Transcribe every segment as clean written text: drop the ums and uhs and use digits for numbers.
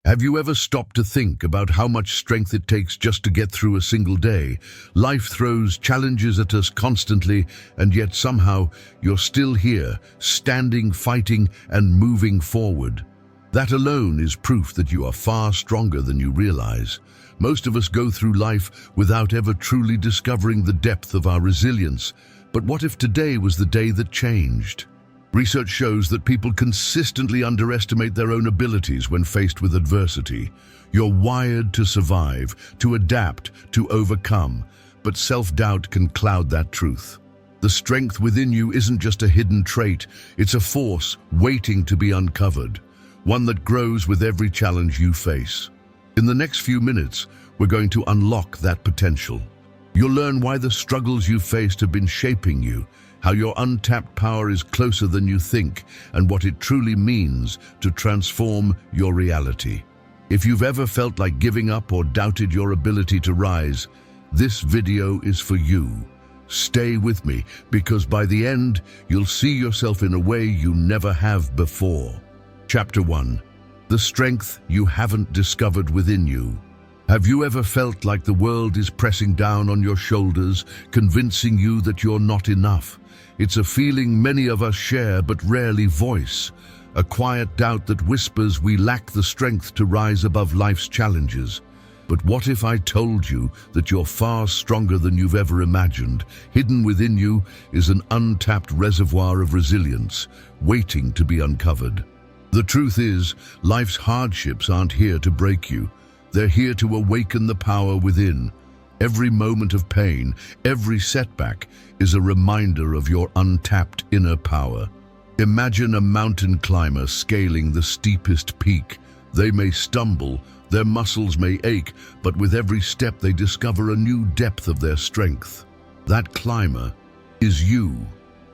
Have you ever stopped to think about how much strength it takes just to get through a single day? Life throws challenges at us constantly, and yet somehow you're still here, standing, fighting, and moving forward. That alone is proof that you are far stronger than you realize. Most of us go through life without ever truly discovering the depth of our resilience. But what if today was the day that changed? Research shows that people consistently underestimate their own abilities when faced with adversity. You're wired to survive, to adapt, to overcome, but self-doubt can cloud that truth. The strength within you isn't just a hidden trait, it's a force waiting to be uncovered, one that grows with every challenge you face. In the next few minutes, we're going to unlock that potential. You'll learn why the struggles you've faced have been shaping you, how your untapped power is closer than you think, and what it truly means to transform your reality. If you've ever felt like giving up or doubted your ability to rise, this video is for you. Stay with me, because by the end, you'll see yourself in a way you never have before. Chapter 1. The strength you haven't discovered within you. Have you ever felt like the world is pressing down on your shoulders, convincing you that you're not enough? It's a feeling many of us share but rarely voice, a quiet doubt that whispers we lack the strength to rise above life's challenges. But what if I told you that you're far stronger than you've ever imagined? Hidden within you is an untapped reservoir of resilience, waiting to be uncovered. The truth is, life's hardships aren't here to break you. They're here to awaken the power within. Every moment of pain, every setback, is a reminder of your untapped inner power. Imagine a mountain climber scaling the steepest peak. They may stumble, their muscles may ache, but with every step they discover a new depth of their strength. That climber is you.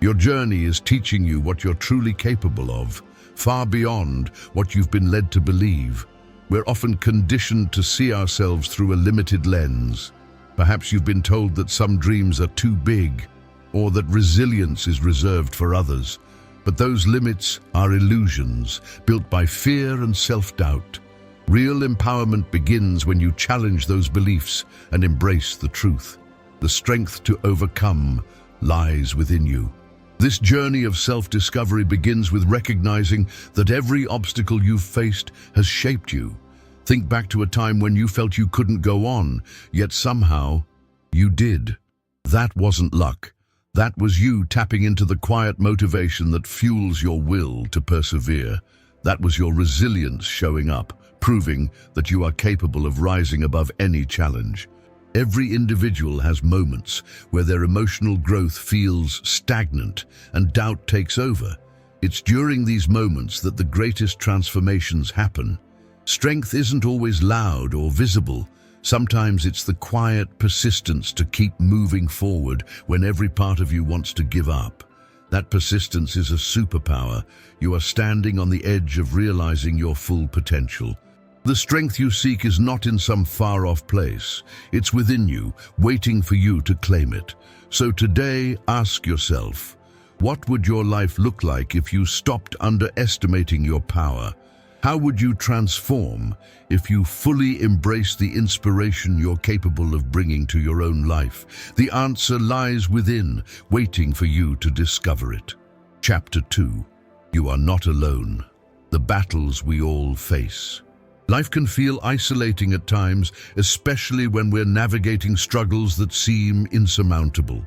Your journey is teaching you what you're truly capable of, far beyond what you've been led to believe. We're often conditioned to see ourselves through a limited lens. Perhaps you've been told that some dreams are too big, or that resilience is reserved for others. But those limits are illusions, built by fear and self-doubt. Real empowerment begins when you challenge those beliefs and embrace the truth. The strength to overcome lies within you. This journey of self-discovery begins with recognizing that every obstacle you've faced has shaped you. Think back to a time when you felt you couldn't go on, yet somehow you did. That wasn't luck. That was you tapping into the quiet motivation that fuels your will to persevere. That was your resilience showing up, proving that you are capable of rising above any challenge. Every individual has moments where their emotional growth feels stagnant and doubt takes over. It's during these moments that the greatest transformations happen. Strength isn't always loud or visible. Sometimes it's the quiet persistence to keep moving forward when every part of you wants to give up. That persistence is a superpower. You are standing on the edge of realizing your full potential. The strength you seek is not in some far-off place. It's within you, waiting for you to claim it. So today, ask yourself, what would your life look like if you stopped underestimating your power? How would you transform if you fully embrace the inspiration you're capable of bringing to your own life? The answer lies within, waiting for you to discover it. Chapter 2. You are not alone. The battles we all face. Life can feel isolating at times, especially when we're navigating struggles that seem insurmountable.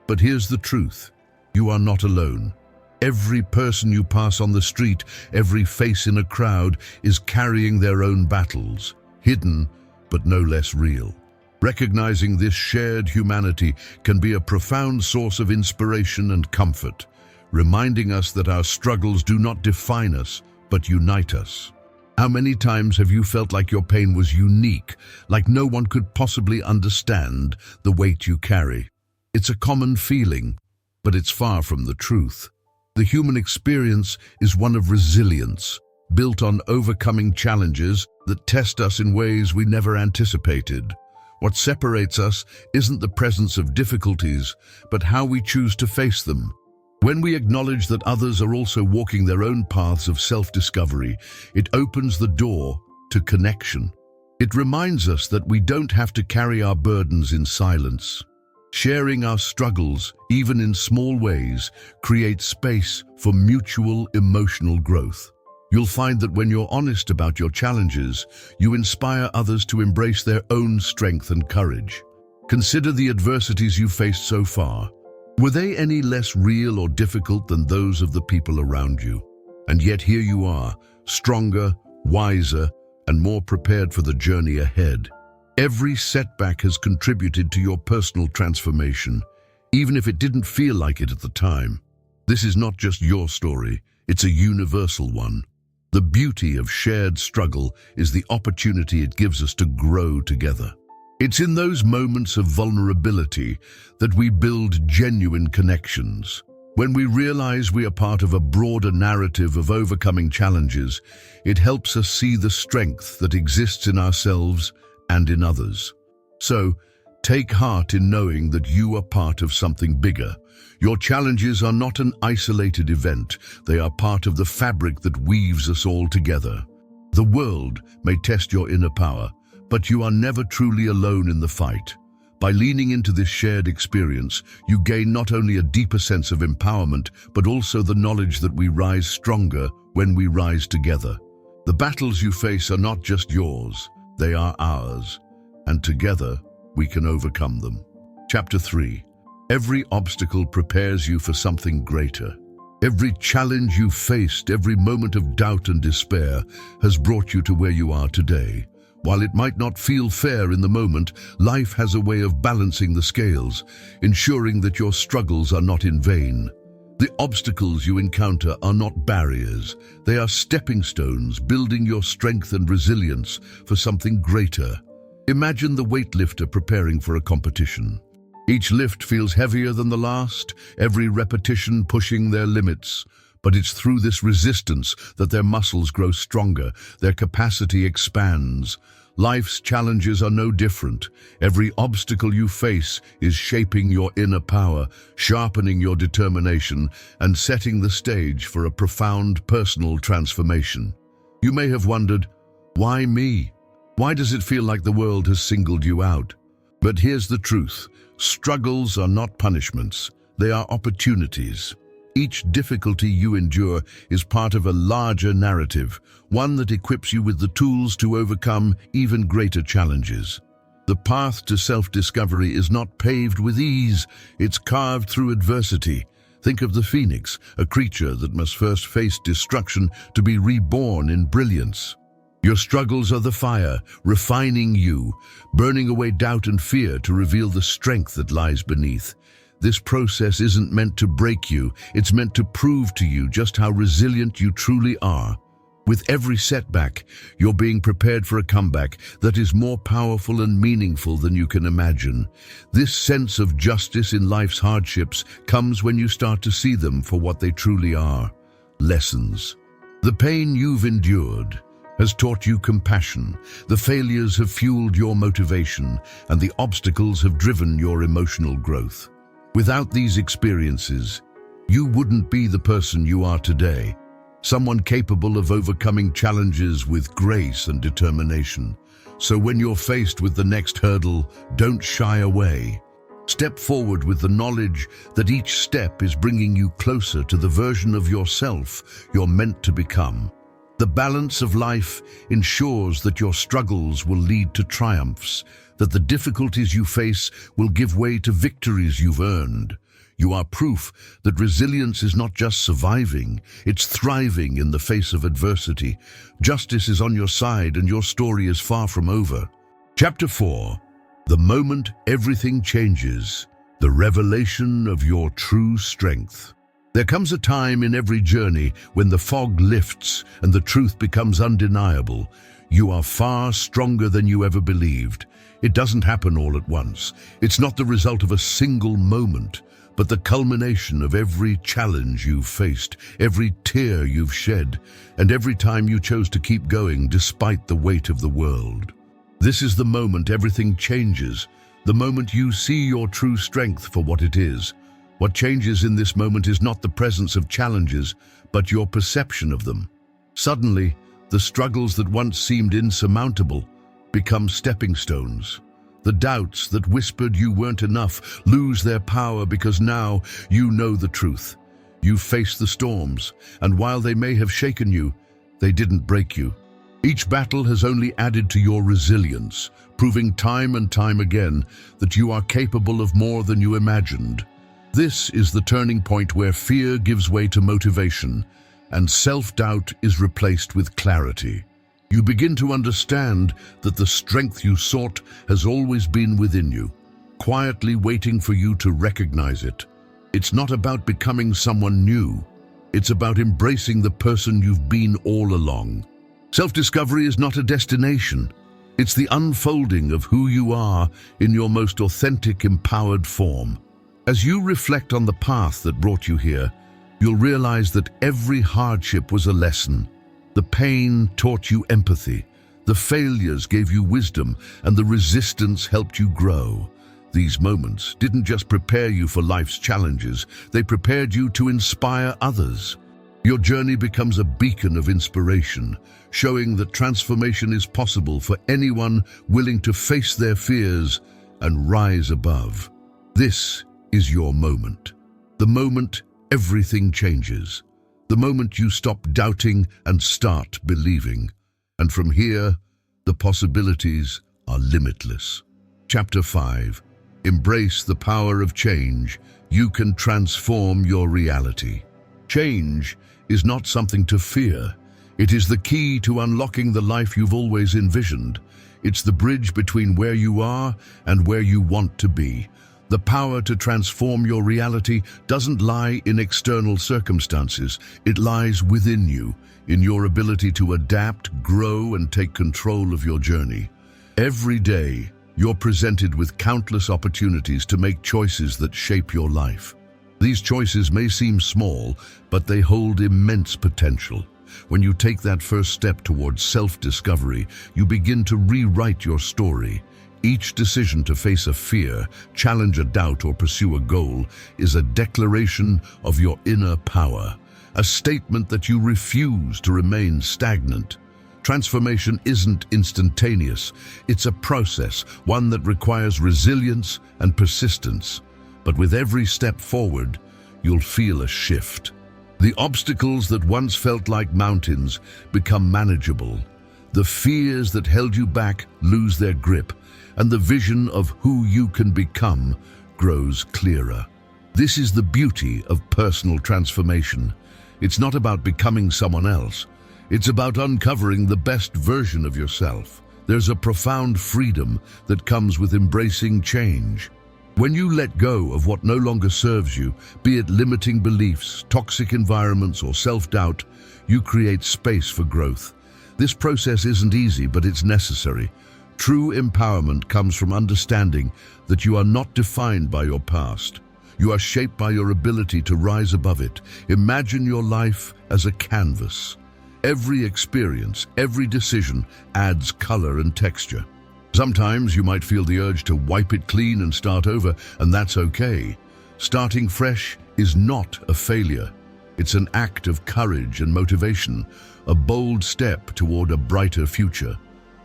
But here's the truth. You are not alone. Every person you pass on the street, every face in a crowd, is carrying their own battles, hidden but no less real. Recognizing this shared humanity can be a profound source of inspiration and comfort, reminding us that our struggles do not define us, but unite us. How many times have you felt like your pain was unique, like no one could possibly understand the weight you carry? It's a common feeling, but it's far from the truth. The human experience is one of resilience, built on overcoming challenges that test us in ways we never anticipated. What separates us isn't the presence of difficulties, but how we choose to face them. When we acknowledge that others are also walking their own paths of self-discovery, it opens the door to connection. It reminds us that we don't have to carry our burdens in silence. Sharing our struggles, even in small ways, creates space for mutual emotional growth. You'll find that when you're honest about your challenges, you inspire others to embrace their own strength and courage. Consider the adversities you've faced so far. Were they any less real or difficult than those of the people around you? And yet here you are, stronger, wiser, and more prepared for the journey ahead. Every setback has contributed to your personal transformation, even if it didn't feel like it at the time. This is not just your story, it's a universal one. The beauty of shared struggle is the opportunity it gives us to grow together. It's in those moments of vulnerability that we build genuine connections. When we realize we are part of a broader narrative of overcoming challenges, it helps us see the strength that exists in ourselves and in others. So, take heart in knowing that you are part of something bigger. Your challenges are not an isolated event. They are part of the fabric that weaves us all together. The world may test your inner power, but you are never truly alone in the fight. By leaning into this shared experience, you gain not only a deeper sense of empowerment, but also the knowledge that we rise stronger when we rise together. The battles you face are not just yours, they are ours, and together we can overcome them. Chapter 3. Every obstacle prepares you for something greater. Every challenge you faced, every moment of doubt and despair has brought you to where you are today. While it might not feel fair in the moment, life has a way of balancing the scales, ensuring that your struggles are not in vain. The obstacles you encounter are not barriers. They are stepping stones, building your strength and resilience for something greater. Imagine the weightlifter preparing for a competition. Each lift feels heavier than the last, every repetition pushing their limits. But it's through this resistance that their muscles grow stronger, their capacity expands. Life's challenges are no different. Every obstacle you face is shaping your inner power, sharpening your determination, and setting the stage for a profound personal transformation. You may have wondered, why me? Why does it feel like the world has singled you out? But here's the truth. Struggles are not punishments. They are opportunities. Each difficulty you endure is part of a larger narrative, one that equips you with the tools to overcome even greater challenges. The path to self-discovery is not paved with ease, it's carved through adversity. Think of the phoenix, a creature that must first face destruction to be reborn in brilliance. Your struggles are the fire, refining you, burning away doubt and fear to reveal the strength that lies beneath. This process isn't meant to break you, it's meant to prove to you just how resilient you truly are. With every setback, you're being prepared for a comeback that is more powerful and meaningful than you can imagine. This sense of justice in life's hardships comes when you start to see them for what they truly are: lessons. The pain you've endured has taught you compassion, the failures have fueled your motivation, and the obstacles have driven your emotional growth. Without these experiences, you wouldn't be the person you are today, someone capable of overcoming challenges with grace and determination. So when you're faced with the next hurdle, don't shy away. Step forward with the knowledge that each step is bringing you closer to the version of yourself you're meant to become. The balance of life ensures that your struggles will lead to triumphs, that the difficulties you face will give way to victories you've earned. You are proof that resilience is not just surviving, it's thriving in the face of adversity. Justice is on your side and your story is far from over. Chapter 4. The moment everything changes, the revelation of your true strength. There comes a time in every journey when the fog lifts and the truth becomes undeniable. You are far stronger than you ever believed. It doesn't happen all at once. It's not the result of a single moment, but the culmination of every challenge you've faced, every tear you've shed, and every time you chose to keep going despite the weight of the world. This is the moment everything changes, the moment you see your true strength for what it is. What changes in this moment is not the presence of challenges, but your perception of them. Suddenly, The struggles that once seemed insurmountable become stepping stones. The doubts that whispered you weren't enough lose their power because now you know the truth. You face the storms, and while they may have shaken you, they didn't break you. Each battle has only added to your resilience, proving time and time again that you are capable of more than you imagined. This is the turning point where fear gives way to motivation, and self-doubt is replaced with clarity. You begin to understand that the strength you sought has always been within you, quietly waiting for you to recognize it. It's not about becoming someone new. It's about embracing the person you've been all along. Self-discovery is not a destination. It's the unfolding of who you are in your most authentic, empowered form. As you reflect on the path that brought you here, you'll realize that every hardship was a lesson. The pain taught you empathy, the failures gave you wisdom, and the resistance helped you grow. These moments didn't just prepare you for life's challenges, they prepared you to inspire others. Your journey becomes a beacon of inspiration, showing that transformation is possible for anyone willing to face their fears and rise above. This is your moment. The moment everything changes. The moment you stop doubting and start believing. And from here, the possibilities are limitless. Chapter 5. Embrace the power of change. You can transform your reality. Change is not something to fear. It is the key to unlocking the life you've always envisioned. It's the bridge between where you are and where you want to be. The power to transform your reality doesn't lie in external circumstances. It lies within you, in your ability to adapt, grow, and take control of your journey. Every day, you're presented with countless opportunities to make choices that shape your life. These choices may seem small, but they hold immense potential. When you take that first step towards self-discovery, you begin to rewrite your story. Each decision to face a fear, challenge a doubt, or pursue a goal is a declaration of your inner power, a statement that you refuse to remain stagnant. Transformation isn't instantaneous. It's a process, one that requires resilience and persistence. But with every step forward, you'll feel a shift. The obstacles that once felt like mountains become manageable. The fears that held you back lose their grip, and the vision of who you can become grows clearer. This is the beauty of personal transformation. It's not about becoming someone else. It's about uncovering the best version of yourself. There's a profound freedom that comes with embracing change. When you let go of what no longer serves you, be it limiting beliefs, toxic environments, or self-doubt, you create space for growth. This process isn't easy, but it's necessary. True empowerment comes from understanding that you are not defined by your past. You are shaped by your ability to rise above it. Imagine your life as a canvas. Every experience, every decision adds color and texture. Sometimes you might feel the urge to wipe it clean and start over, and that's okay. Starting fresh is not a failure. It's an act of courage and motivation, a bold step toward a brighter future.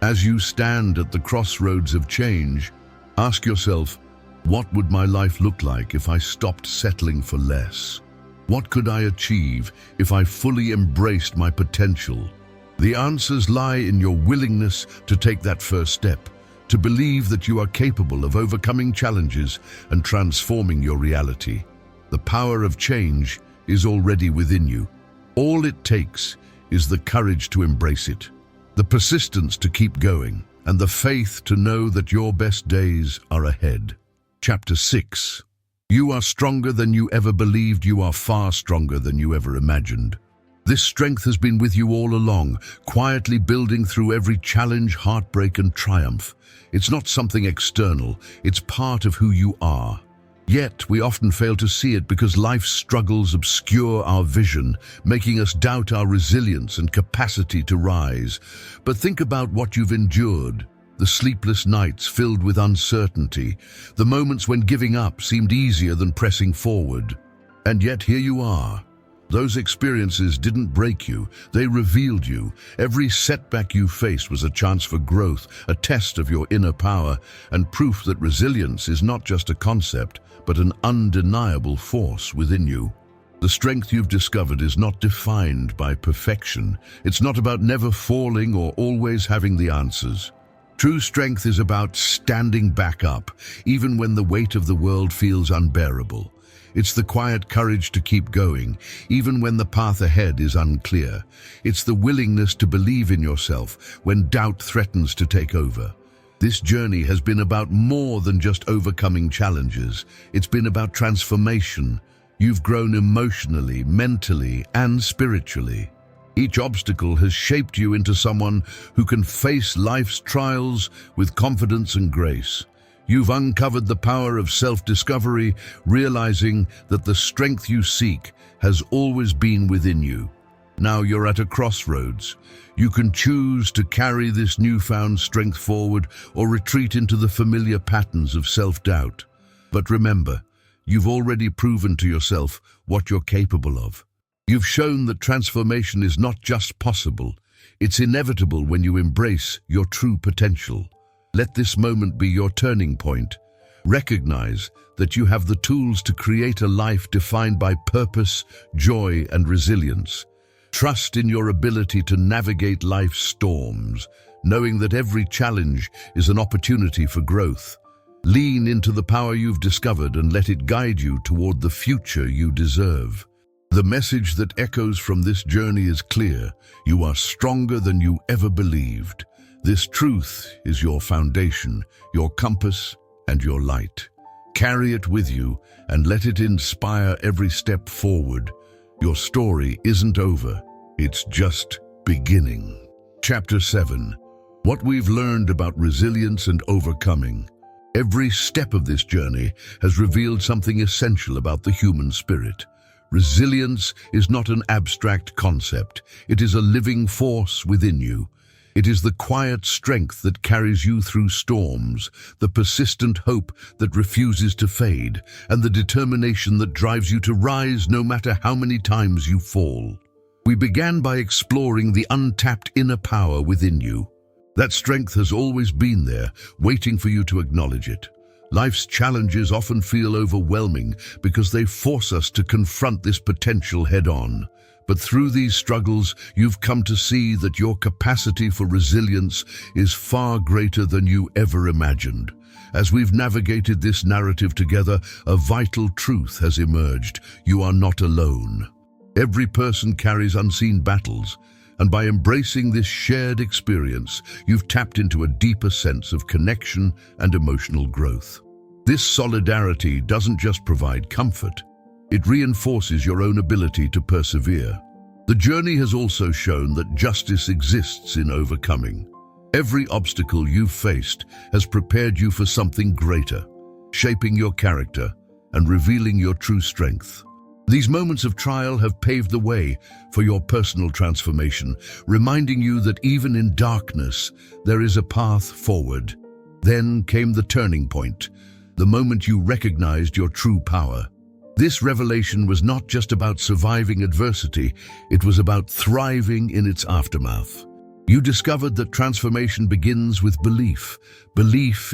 As you stand at the crossroads of change, ask yourself, what would my life look like if I stopped settling for less? What could I achieve if I fully embraced my potential? The answers lie in your willingness to take that first step, to believe that you are capable of overcoming challenges and transforming your reality. The power of change is already within you. All it takes is the courage to embrace it, the persistence to keep going, and the faith to know that your best days are ahead. Chapter 6. You are stronger than you ever believed. You are far stronger than you ever imagined. This strength has been with you all along, quietly building through every challenge, heartbreak, and triumph. It's not something external, it's part of who you are. Yet, we often fail to see it because life's struggles obscure our vision, making us doubt our resilience and capacity to rise. But think about what you've endured. The sleepless nights filled with uncertainty, the moments when giving up seemed easier than pressing forward. And yet here you are, Those experiences didn't break you, they revealed you. Every setback you faced was a chance for growth, a test of your inner power, and proof that resilience is not just a concept, but an undeniable force within you. The strength you've discovered is not defined by perfection. It's not about never falling or always having the answers. True strength is about standing back up, even when the weight of the world feels unbearable. It's the quiet courage to keep going, even when the path ahead is unclear. It's the willingness to believe in yourself when doubt threatens to take over. This journey has been about more than just overcoming challenges. It's been about transformation. You've grown emotionally, mentally, and spiritually. Each obstacle has shaped you into someone who can face life's trials with confidence and grace. You've uncovered the power of self-discovery, realizing that the strength you seek has always been within you. Now you're at a crossroads. You can choose to carry this newfound strength forward or retreat into the familiar patterns of self-doubt. But remember, you've already proven to yourself what you're capable of. You've shown that transformation is not just possible, it's inevitable when you embrace your true potential. Let this moment be your turning point. Recognize that you have the tools to create a life defined by purpose, joy, and resilience. Trust in your ability to navigate life's storms, knowing that every challenge is an opportunity for growth. Lean into the power you've discovered and let it guide you toward the future you deserve. The message that echoes from this journey is clear. You are stronger than you ever believed. This truth is your foundation, your compass, and your light. Carry it with you and let it inspire every step forward. Your story isn't over, it's just beginning. Chapter 7. What we've learned about resilience and overcoming. Every step of this journey has revealed something essential about the human spirit. Resilience is not an abstract concept, it is a living force within you. It is the quiet strength that carries you through storms, the persistent hope that refuses to fade, and the determination that drives you to rise no matter how many times you fall. We began by exploring the untapped inner power within you. That strength has always been there, waiting for you to acknowledge it. Life's challenges often feel overwhelming because they force us to confront this potential head-on. But through these struggles, you've come to see that your capacity for resilience is far greater than you ever imagined. As we've navigated this narrative together, a vital truth has emerged. You are not alone. Every person carries unseen battles, and by embracing this shared experience, you've tapped into a deeper sense of connection and emotional growth. This solidarity doesn't just provide comfort, it reinforces your own ability to persevere. The journey has also shown that justice exists in overcoming. Every obstacle you've faced has prepared you for something greater, shaping your character and revealing your true strength. These moments of trial have paved the way for your personal transformation, reminding you that even in darkness, there is a path forward. Then came the turning point, the moment you recognized your true power. This revelation was not just about surviving adversity, it was about thriving in its aftermath. You discovered that transformation begins with belief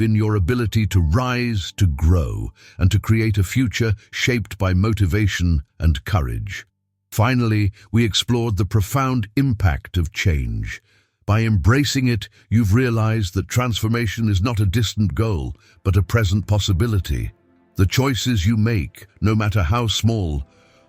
in your ability to rise, to grow, and to create a future shaped by motivation and courage. Finally, we explored the profound impact of change. By embracing it, you've realized that transformation is not a distant goal, but a present possibility. The choices you make, no matter how small,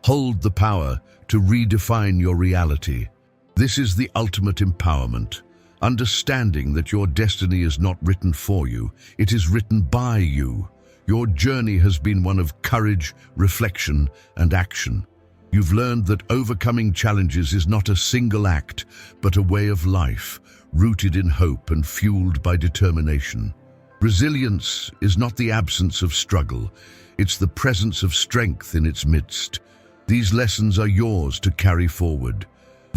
hold the power to redefine your reality. This is the ultimate empowerment, understanding that your destiny is not written for you, it is written by you. Your journey has been one of courage, reflection, and action. You've learned that overcoming challenges is not a single act, but a way of life, rooted in hope and fueled by determination. Resilience is not the absence of struggle, it's the presence of strength in its midst. These lessons are yours to carry forward.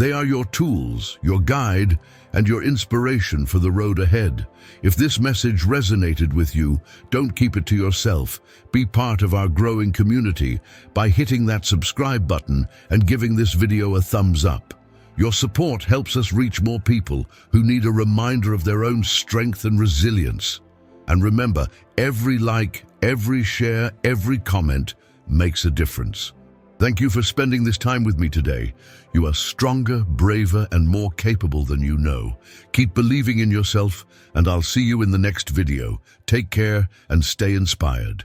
They are your tools, your guide, and your inspiration for the road ahead. If this message resonated with you, don't keep it to yourself. Be part of our growing community by hitting that subscribe button and giving this video a thumbs up. Your support helps us reach more people who need a reminder of their own strength and resilience. And remember, every like, every share, every comment makes a difference. Thank you for spending this time with me today. You are stronger, braver, and more capable than you know. Keep believing in yourself, and I'll see you in the next video. Take care and stay inspired.